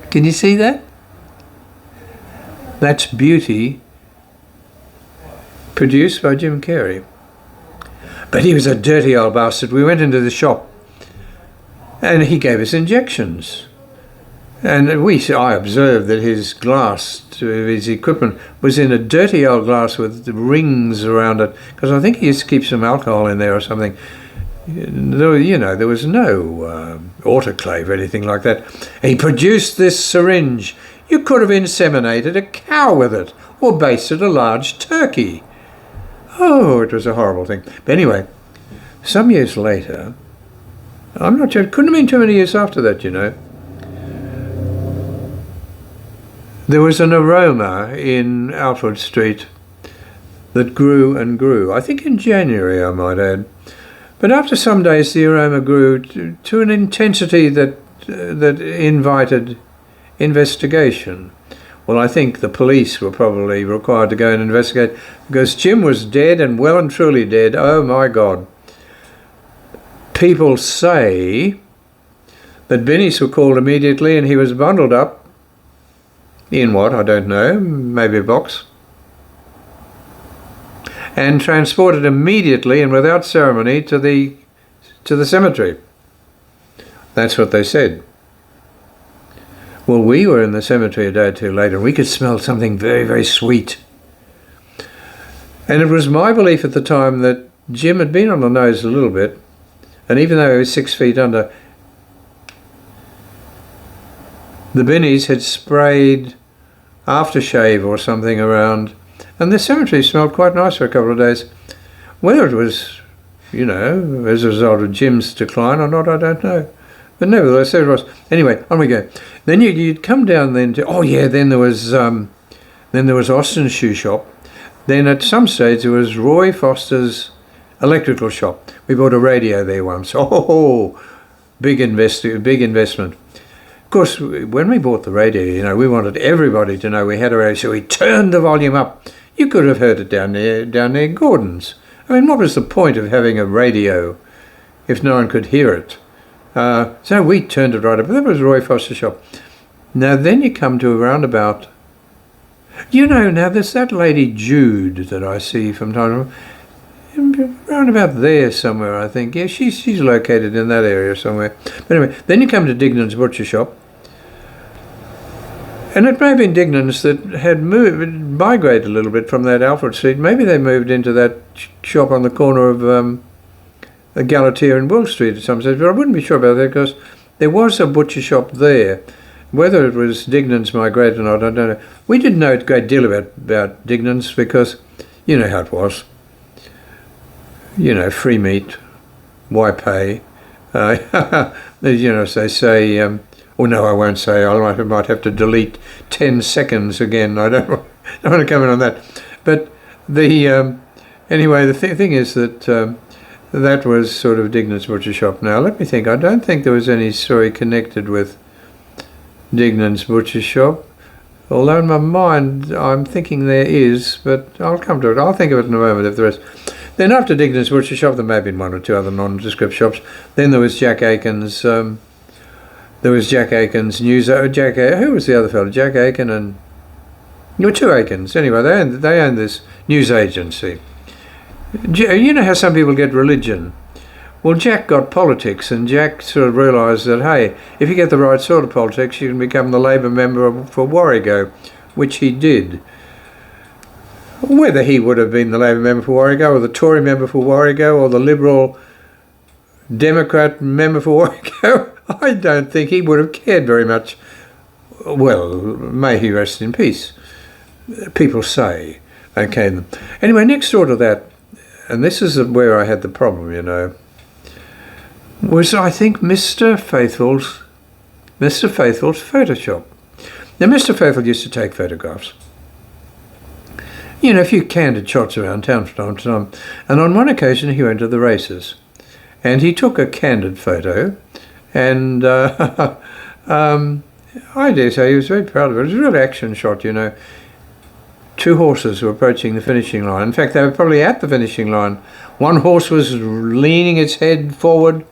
Can you see that? That's beauty produced by Jim Carey. But he was a dirty old bastard. We went into the shop and he gave us injections. And I observed that his glass, his equipment, was in a dirty old glass with rings around it, because I think he used to keep some alcohol in there or something. There was no autoclave or anything like that. He produced this syringe. You could have inseminated a cow with it, or basted a large turkey. Oh, it was a horrible thing. But anyway, some years later, I'm not sure, it couldn't have been too many years after that, there was an aroma in Alfred Street that grew and grew. I think in January, I might add. But after some days, the aroma grew to an intensity that invited investigation. Well, I think the police were probably required to go and investigate, because Jim was dead, and well and truly dead. Oh my God. People say that Binnies were called immediately and he was bundled up in what, I don't know, maybe a box, and transported immediately and without ceremony to the cemetery. That's what they said. Well, we were in the cemetery a day or two later, and we could smell something very, very sweet. And it was my belief at the time that Jim had been on the nose a little bit, and even though he was 6 feet under, the Binnies had sprayed aftershave or something around, and the cemetery smelled quite nice for a couple of days. Whether it was, as a result of Jim's decline or not, I don't know. But nevertheless, there it was. Anyway, on we go. Then you'd come down then to, then there was Austin's shoe shop. Then at some stage there was Roy Foster's electrical shop. We bought a radio there once. Big investment. Of course, when we bought the radio, we wanted everybody to know we had a radio, so we turned the volume up. You could have heard it down near Gordon's. I mean, what was the point of having a radio if no one could hear it? So we turned it right up. That was Roy Foster's shop. Now then you come to a roundabout. Now there's that lady Jude that I see from time to time. Round about there somewhere, I think. Yeah, she's located in that area somewhere. But anyway, then you come to Dignan's butcher shop. And it may have been Dignan's that had migrated a little bit from that Alfred Street. Maybe they moved into that shop on the corner of Galatea and Will Street at some stage. But I wouldn't be sure about that, because there was a butcher shop there. Whether it was Dignan's migrated or not, I don't know. We didn't know a great deal about Dignan's, because you know how it was. Free meat, why pay? As they say, no, I won't say. I might have to delete 10 seconds again. I don't want to come in on that. But anyway, the thing is that that was sort of Dignan's butcher shop. Now, let me think. I don't think there was any story connected with Dignan's butcher shop. Although in my mind, I'm thinking there is, but I'll come to it. I'll think of it in a moment if there is. Then after Dignan's butcher shop, there may have been one or two other nondescript shops. Then there was Jack Aiken's. There was Jack Aiken's news. Who was the other fellow? Jack Aiken and there were two Aikens. Anyway, they owned this news agency. You know how some people get religion. Well, Jack got politics, and Jack sort of realised that, hey, if you get the right sort of politics, you can become the Labor member for Warrego, which he did. Whether he would have been the Labor member for Warrego, or the Tory member for Warrego, or the Liberal Democrat member for Warrego, I don't think he would have cared very much. Well, may he rest in peace. People say. Okay. Anyway, next door to that, and this is where I had the problem, was, I think, Mr. Faithful's photo shop. Now, Mr. Faithful used to take photographs. A few candid shots around town from time to time. And on one occasion, he went to the races. And he took a candid photo. And I dare say he was very proud of it. It was a real action shot, Two horses were approaching the finishing line. In fact, they were probably at the finishing line. One horse was leaning its head forward.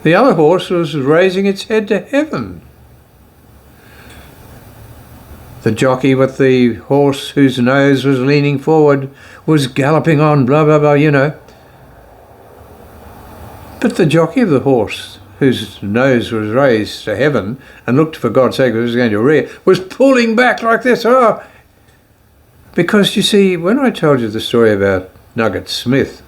The other horse was raising its head to heaven. The jockey with the horse whose nose was leaning forward was galloping on, blah, blah, blah, But the jockey of the horse whose nose was raised to heaven and looked, for God's sake, it was going to rear, was pulling back like this. Oh! Because, you see, when I told you the story about Nugget Smith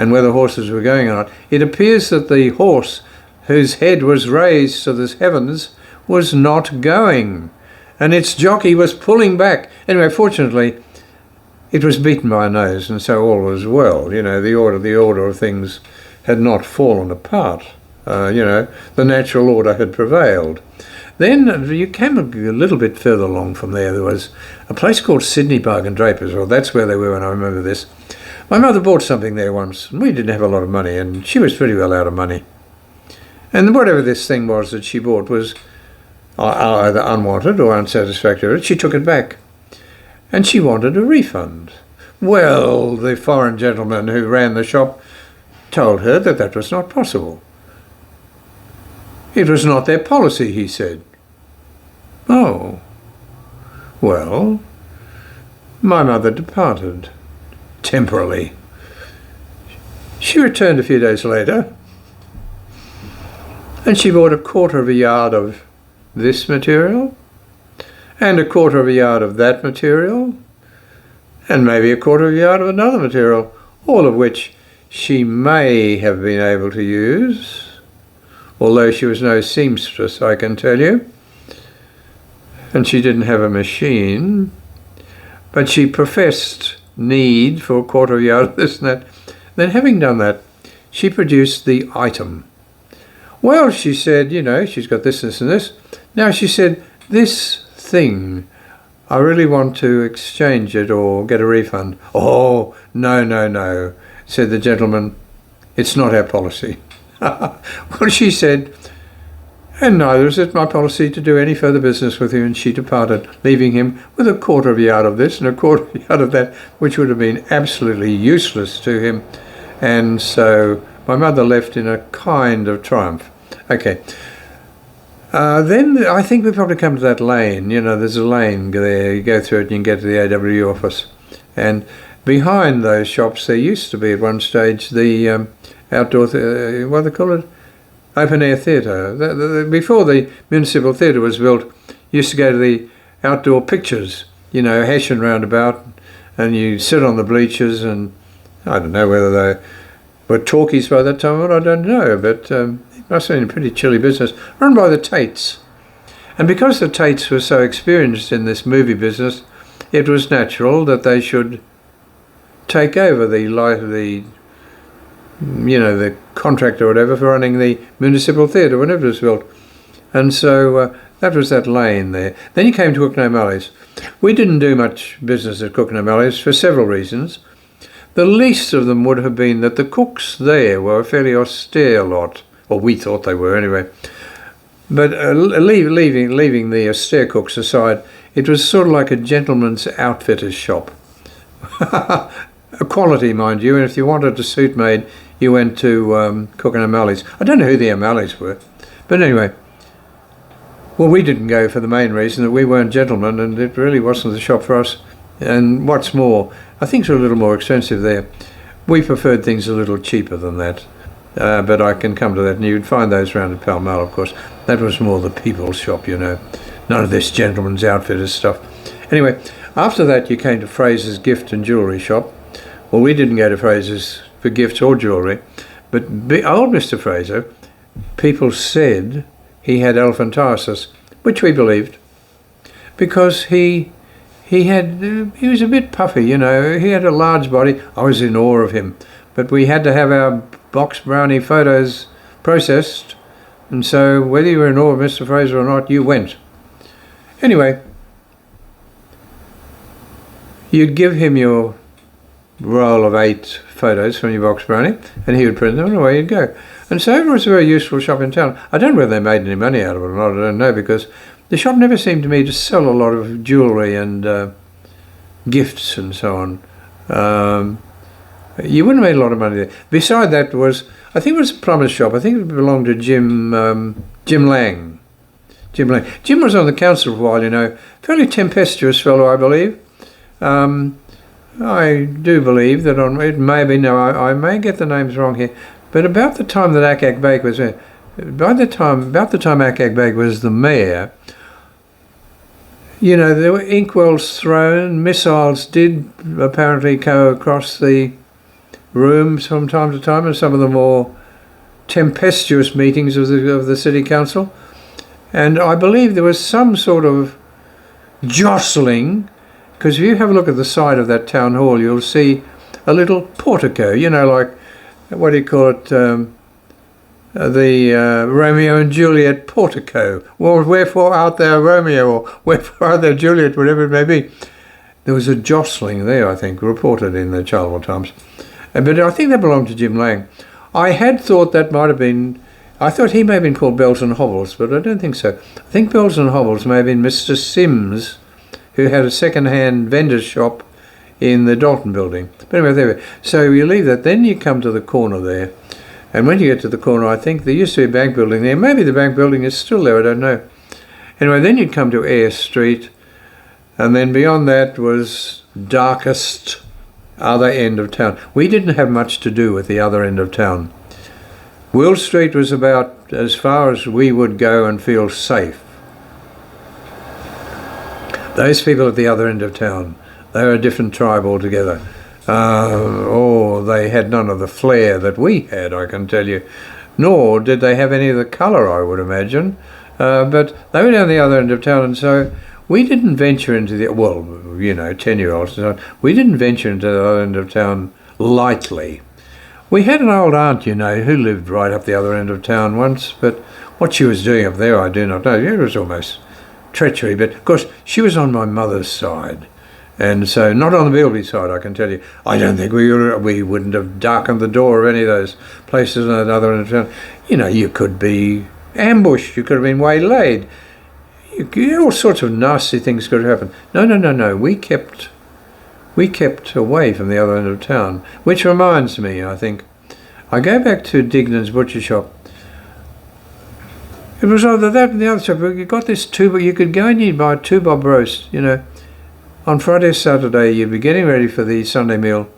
and whether horses were going or not, it appears that the horse whose head was raised to the heavens was not going, and its jockey was pulling back. Anyway, fortunately, it was beaten by a nose, and so all was well. You know, the order of things had not fallen apart. You know, the natural order had prevailed. Then you came a little bit further along from there. There was a place called Sydney Bargain Drapers. Well, that's where they were, and I remember this. My mother bought something there once, and we didn't have a lot of money, and she was pretty well out of money. And whatever this thing was that she bought was either unwanted or unsatisfactory. She took it back, and she wanted a refund. Well, the foreign gentleman who ran the shop told her that that was not possible. It was not their policy, he said. Oh, well, my mother departed, temporarily. She returned a few days later, and she bought 1/4 of a yard of this material, and 1/4 of a yard of that material, and maybe 1/4 of a yard of another material, all of which she may have been able to use, although she was no seamstress, I can tell you, and she didn't have a machine, but she professed need for 1/4 of a yard of this and that. Then, having done that, she produced the item. Well, she said, you know, she's got this, this and this. Now, she said, this thing, I really want to exchange it or get a refund. Oh, no, no, no, said the gentleman. It's not our policy. Well, she said, and neither is it my policy to do any further business with you, and she departed, leaving him with 1/4 of a yard of this and 1/4 of a yard of that, which would have been absolutely useless to him. And so my mother left in a kind of triumph. Okay. Then I think we probably come to that lane. You know, there's a lane there. You go through it and you can get to the AW office. And behind those shops, there used to be at one stage the outdoor, what do they call it? Open-air theatre. Before the municipal theatre was built, you used to go to the outdoor pictures, you know, Hessian roundabout, and you sit on the bleachers, and I don't know whether they were talkies by that time or I don't know, but it must have been a pretty chilly business, run by the Tates. And because the Tates were so experienced in this movie business, it was natural that they should take over the contract or whatever for running the municipal theatre whenever it was built. And so that was that lane there. Then you came to Cook and O'Malley's. We didn't do much business at Cook and O'Malley's for several reasons. The least of them would have been that the cooks there were a fairly austere lot, or we thought they were anyway. But leaving the austere cooks aside, it was sort of like a gentleman's outfitter's shop. A quality, mind you, and if you wanted a suit made, you went to Cook and O'Malley's. I don't know who the O'Malleys were, but anyway. Well, we didn't go for the main reason that we weren't gentlemen, and it really wasn't the shop for us. And what's more, I think it's a little more expensive there. We preferred things a little cheaper than that, but I can come to that, and you'd find those round at Pall Mall, of course. That was more the people's shop, you know. None of this gentleman's outfitters stuff. Anyway, after that you came to Fraser's gift and jewellery shop. Well, we didn't go to Fraser's for gifts or jewellery, but old Mr. Fraser, people said he had elephantiasis, which we believed, because he was a bit puffy, you know. He had a large body. I was in awe of him, but we had to have our box brownie photos processed, and so whether you were in awe of Mr. Fraser or not, you went. Anyway, you'd give him your roll of 8 photos from your box brownie, and he would print them, and away you'd go. And so it was a very useful shop in town. I don't know whether they made any money out of it or not, I don't know, because the shop never seemed to me to sell a lot of jewellery and gifts and so on. You wouldn't have made a lot of money there. Beside that was, I think it was a plumber's shop. I think it belonged to Jim Lang. Jim Lang. Jim was on the council for a while, you know. Fairly tempestuous fellow, I believe. I do believe that it may be, no, I may get the names wrong here, but about the time that Akak Beg was there, about the time Akak Beg was the mayor, you know, there were inkwells thrown, missiles did apparently go across the rooms from time to time in some of the more tempestuous meetings of the city council, and I believe there was some sort of jostling, because if you have a look at the side of that town hall, you'll see a little portico, like, what do you call it, the Romeo and Juliet portico. Well, wherefore art thou Romeo, or wherefore art thou Juliet, whatever it may be. There was a jostling there, I think, reported in the Charleville Times. But I think that belonged to Jim Lang. I had thought that might have been, I thought he may have been called Bells and Hobbles, but I don't think so. I think Bells and Hobbles may have been Mr. Sims, who had a second-hand vendor's shop in the Dalton building. But anyway, there we go. So you leave that, then you come to the corner there. And when you get to the corner, I think there used to be a bank building there. Maybe the bank building is still there, I don't know. Anyway, then you'd come to Eyre Street, and then beyond that was darkest other end of town. We didn't have much to do with the other end of town. Will Street was about as far as we would go and feel safe. Those people at the other end of town, they were a different tribe altogether. They had none of the flair that we had, I can tell you. Nor did they have any of the colour, I would imagine. But they were down the other end of town, and so we didn't venture into 10-year-olds, we didn't venture into the other end of town lightly. We had an old aunt, who lived right up the other end of town once, but what she was doing up there, I do not know. It was almost treachery, but of course she was on my mother's side. And so, not on the Bilby side, I can tell you. I don't think we wouldn't have darkened the door of any of those places on the other end of town. You could be ambushed, you could have been waylaid. All sorts of nasty things could have happened. No. We kept away from the other end of town. Which reminds me, I think, I go back to Dignan's butcher shop. It was either that and the other shop. You got this you could go and you'd buy a 2-bob roast, On Friday or Saturday, you'd be getting ready for the Sunday meal,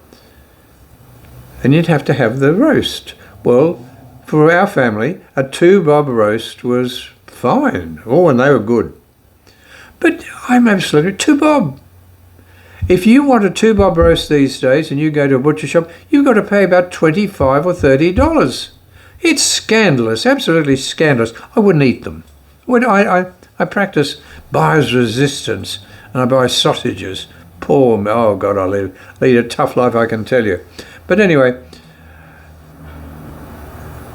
and you'd have to have the roast. Well, for our family, a 2-bob roast was fine. Oh, and they were good. But I'm absolutely 2-bob. If you want a 2-bob roast these days and you go to a butcher shop, you've got to pay about $25 or $30. It's scandalous, absolutely scandalous. I wouldn't eat them. I practice buyer's resistance, and I buy sausages. Oh God, I lead a tough life, I can tell you. But anyway,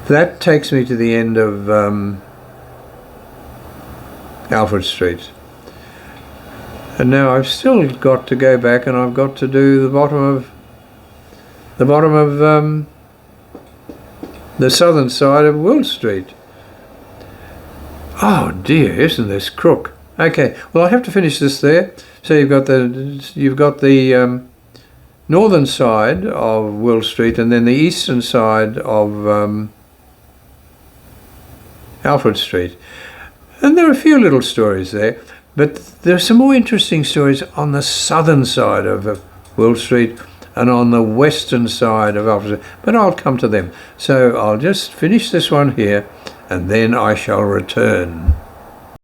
that takes me to the end of Alfred Street. And now I've still got to go back, and I've got to do the bottom of the southern side of Will Street. Oh dear, isn't this crook? Okay, well I have to finish this there. So you've got the northern side of Will Street, and then the eastern side of Alfred Street. And there are a few little stories there, but there are some more interesting stories on the southern side of Will Street and on the western side of Alfred Street, but I'll come to them. So I'll just finish this one here, and then I shall return.